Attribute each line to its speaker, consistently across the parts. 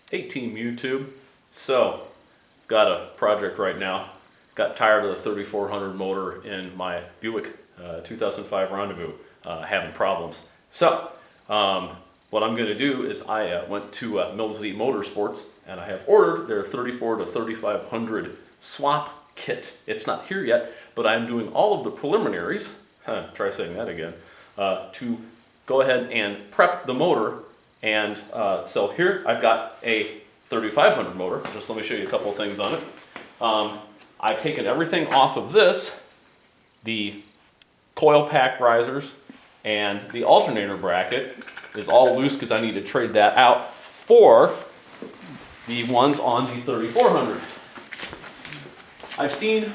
Speaker 1: Hey Team YouTube. So, got a project right now. Got tired of the 3400 motor in my Buick 2005 Rendezvous having problems. So, what I'm going to do is I went to Milzy Motorsports and I have ordered their 34 to 3500 swap kit. It's not here yet, but I'm doing all of the preliminaries, try saying that again, to go ahead and prep the motor. And so here I've got a 3500 motor. Just let me show you a couple of things on it. I've taken everything off of this, the coil pack risers and the alternator bracket is all loose because I need to trade that out for the ones on the 3400. I've seen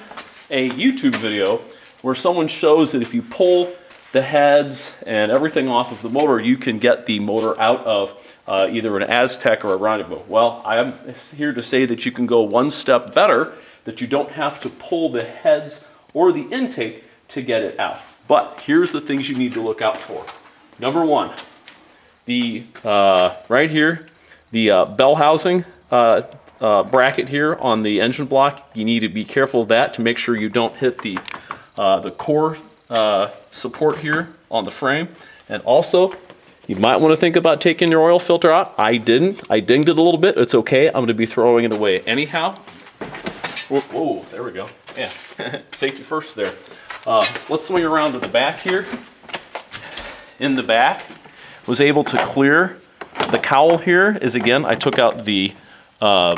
Speaker 1: a YouTube video where someone shows that if you pull the heads and everything off of the motor, you can get the motor out of either an Aztek or a Rendezvous. Well, I am here to say that you can go one step better, that you don't have to pull the heads or the intake to get it out. But here's the things you need to look out for. Number one, the right here, the bell housing bracket here on the engine block. You need to be careful of that to make sure you don't hit the core support here on the frame. And also, you might want to think about taking your oil filter out. I didn't. I dinged it a little bit. It's okay. I'm going to be throwing it away anyhow. Whoa, there we go. Yeah, safety first there. Let's swing around to the back here. In the back, was able to clear the cowl here. Is again, I took out the coil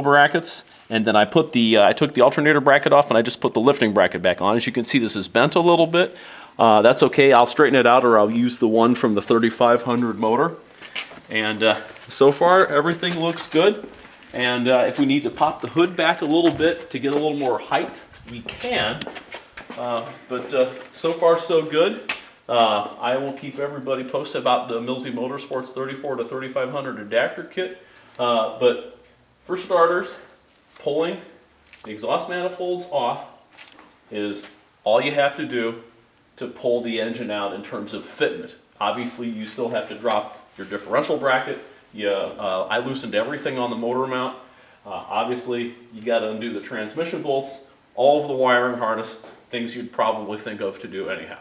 Speaker 1: brackets, and then I put I took the alternator bracket off, and I just put the lifting bracket back on. As you can see, this is bent a little bit. That's okay. I'll straighten it out, or I'll use the one from the 3500 motor. And so far, everything looks good. And if we need to pop the hood back a little bit to get a little more height, we can. But so far, so good. I will keep everybody posted about the Milzy Motorsports 34 to 3500 adapter kit. But for starters, pulling the exhaust manifolds off is all you have to do to pull the engine out in terms of fitment. Obviously, you still have to drop your differential bracket. I loosened everything on the motor mount. Obviously, you got to undo the transmission bolts, all of the wiring harness, things you'd probably think of to do anyhow.